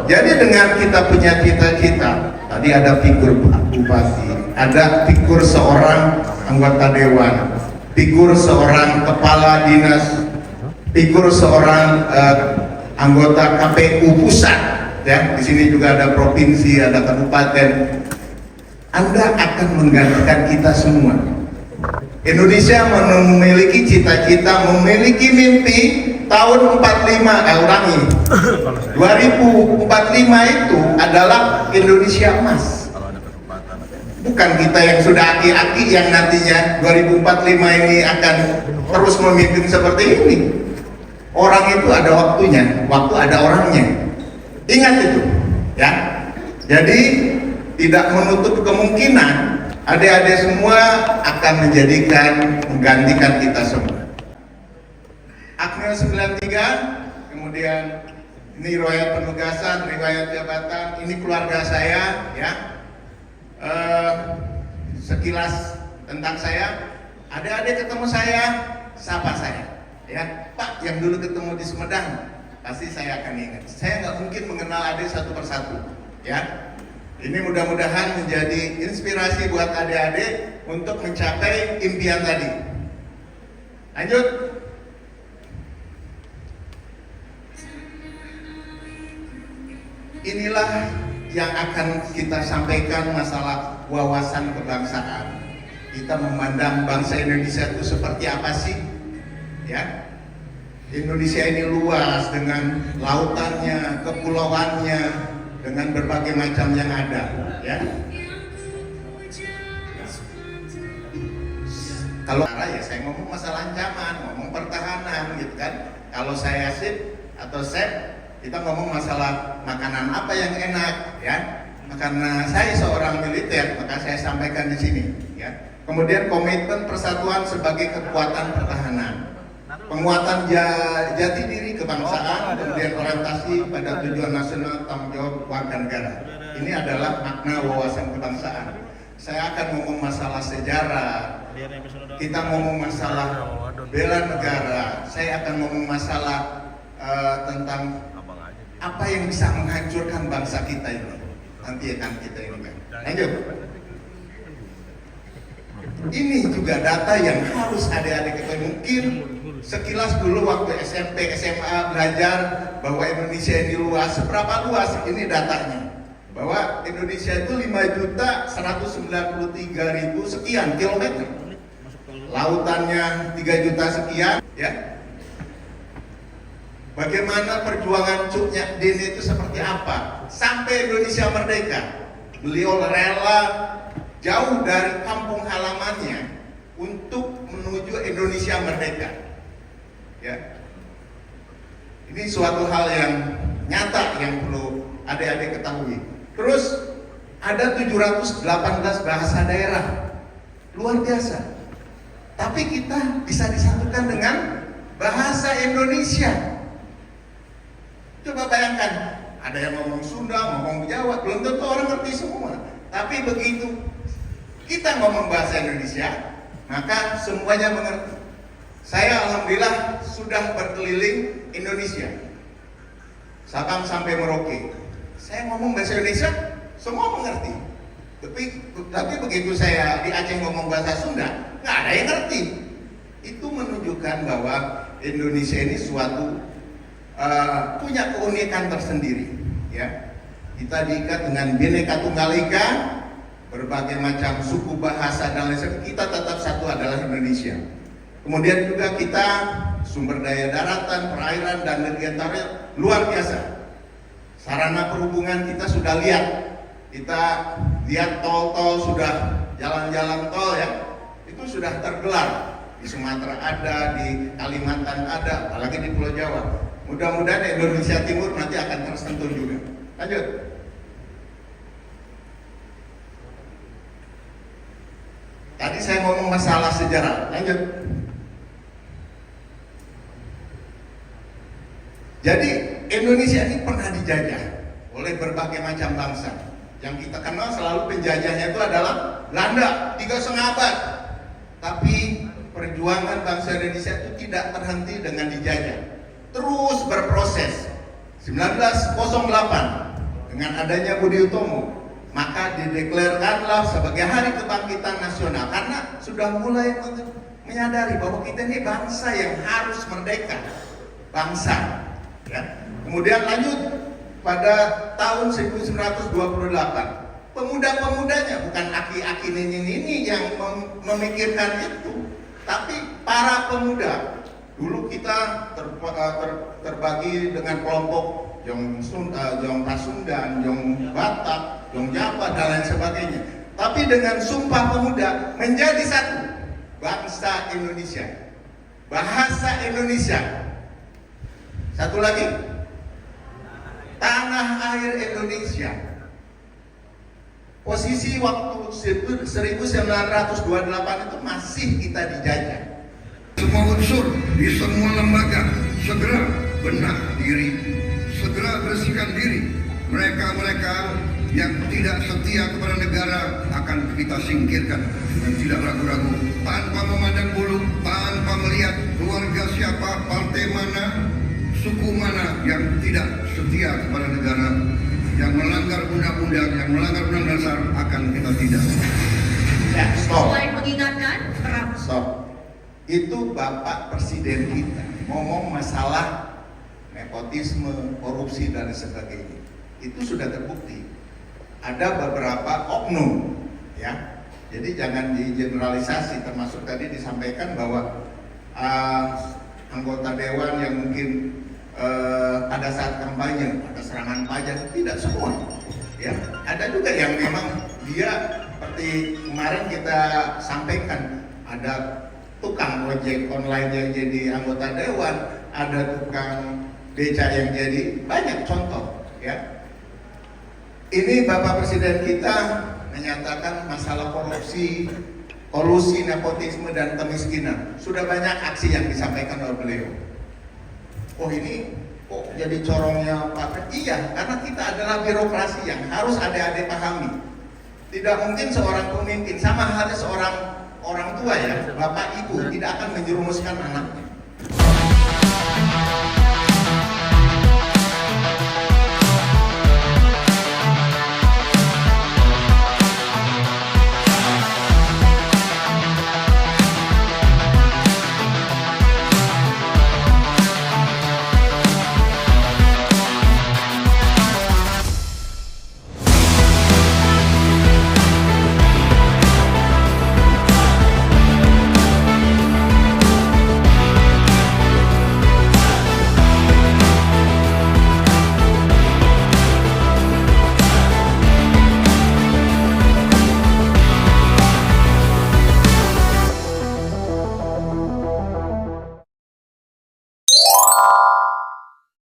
Jadi dengan kita punya cita-cita, tadi ada figur bupati, ada figur seorang anggota dewan, figur seorang kepala dinas, figur seorang anggota KPU pusat, ya. Di sini juga ada provinsi, ada kabupaten. Anda akan menggantikan kita semua. Indonesia memiliki cita-cita, memiliki mimpi tahun 2045 itu adalah Indonesia emas. Bukan kita yang sudah aki-aki yang nantinya 2045 ini akan terus memimpin seperti ini. Orang itu ada waktunya, waktu ada orangnya. Ingat itu, ya. Jadi tidak menutup kemungkinan adik-adik semua akan menggantikan kita semua. Akmil 93, kemudian ini riwayat penugasan, riwayat jabatan, ini keluarga saya, ya. Sekilas tentang saya, adik-adik ketemu saya, sapa saya, ya. Pak, yang dulu ketemu di Sumedang, pasti saya akan ingat. Saya nggak mungkin mengenal adik satu persatu, ya. Ini mudah-mudahan menjadi inspirasi buat adik-adik untuk mencapai impian tadi. Lanjut. Inilah yang akan kita sampaikan masalah wawasan kebangsaan. Kita memandang bangsa Indonesia itu seperti apa sih? Ya. Indonesia ini luas dengan lautannya, kepulauannya, dengan berbagai macam yang ada, ya. Kalau ya saya ngomong masalah ancaman, ngomong pertahanan, gitu kan. Kalau saya sip atau sep, kita ngomong masalah makanan apa yang enak, ya. Karena saya seorang militer, maka saya sampaikan di sini, ya. Kemudian komitmen persatuan sebagai kekuatan pertahanan. penguatan jati diri kebangsaan, kemudian orientasi pada tujuan nasional, tanggung jawab warga negara. Ini adalah makna wawasan kebangsaan. Saya akan ngomong masalah sejarah, kita ngomong masalah bela negara, saya akan ngomong masalah tentang apa yang bisa menghancurkan bangsa kita ini. Nanti akan kita ini kan. Lanjut. Ini juga data yang harus adik-adik kita mungkin sekilas dulu waktu SMP, SMA belajar bahwa Indonesia ini luas. Seberapa luas? Ini datanya. Bahwa Indonesia itu 5.193.000 sekian kilometer. Lautannya 3 juta sekian, ya. Bagaimana perjuangan Cuk Nyadin itu seperti apa? Sampai Indonesia merdeka, beliau rela jauh dari kampung halamannya untuk menuju Indonesia merdeka. Ya. Ini suatu hal yang nyata yang perlu adik-adik ketahui. Terus ada 718 bahasa daerah. Luar biasa. Tapi kita bisa disatukan dengan bahasa Indonesia. Coba bayangkan, ada yang ngomong Sunda, ngomong Jawa, belum tentu orang ngerti semua. Tapi begitu kita ngomong bahasa Indonesia, maka semuanya mengerti. Saya alhamdulillah sudah berkeliling Indonesia, Sabang sampai Merauke. Saya ngomong bahasa Indonesia, semua mengerti. Tapi begitu saya di Aceh ngomong bahasa Sunda, nggak ada yang ngerti. Itu menunjukkan bahwa Indonesia ini suatu punya keunikan tersendiri. Ya, kita diikat dengan Bhinneka Tunggal Ika, berbagai macam suku, bahasa dan lain sebagainya. Kita tetap satu adalah Indonesia. Kemudian juga kita sumber daya daratan, perairan dan negara luar biasa. Sarana perhubungan kita sudah lihat. Kita lihat tol-tol sudah, jalan-jalan tol ya, itu sudah tergelar. Di Sumatera ada, di Kalimantan ada, apalagi di Pulau Jawa. Mudah-mudahan Indonesia Timur nanti akan tersentuh juga. Lanjut. Tadi saya ngomong masalah sejarah. Lanjut. Jadi Indonesia ini pernah dijajah oleh berbagai macam bangsa. Yang kita kenal selalu penjajahnya itu adalah Belanda 3,5 abad. Tapi perjuangan bangsa Indonesia itu tidak terhenti dengan dijajah. Terus berproses. 1908 dengan adanya Budi Utomo, maka dideklarasikanlah sebagai Hari Kebangkitan Nasional karena sudah mulai menyadari bahwa kita ini bangsa yang harus merdeka. Bangsa. Ya. Kemudian lanjut pada tahun 1928, pemuda-pemudanya, bukan aki-aki nini-nini yang memikirkan itu, tapi para pemuda. Dulu kita terbagi dengan kelompok Jong Pasundan, Jong Batak, Jong Jawa dan lain sebagainya. Tapi dengan Sumpah Pemuda menjadi satu, bangsa Indonesia, bahasa Indonesia. Satu lagi, tanah air Indonesia. Posisi waktu 1928 itu masih kita dijajah. Semua unsur di semua lembaga segera benar diri, segera bersihkan diri. Mereka-mereka yang tidak setia kepada negara akan kita singkirkan dan tidak ragu-ragu, tanpa memandang bulu, tanpa melihat keluarga siapa, partai mana, suku mana yang tidak setia kepada negara, yang melanggar undang-undang, yang melanggar undang dasar akan kita tidak. Ya, stop. Selain mengingatkan, Stop. Itu Bapak Presiden kita ngomong masalah nepotisme, korupsi dan sebagainya. Itu sudah terbukti. Ada beberapa oknum, ya. Jadi jangan digeneralisasi. Termasuk tadi disampaikan bahwa anggota dewan yang mungkin pada saat kampanye ada serangan pajak, tidak semua. Ya, ada juga yang memang dia seperti kemarin kita sampaikan, ada tukang ojek online yang jadi anggota dewan, ada tukang beca yang jadi, banyak contoh ya. Ini Bapak Presiden kita menyatakan masalah korupsi kolusi, nepotisme, dan kemiskinan. Sudah banyak aksi yang disampaikan oleh beliau. Oh ini kok jadi corongnya Pak Fred? Iya, karena kita adalah birokrasi yang harus adik-adik pahami. Tidak mungkin seorang pemimpin, sama halnya seorang orang tua ya, bapak ibu tidak akan menjerumuskan anaknya.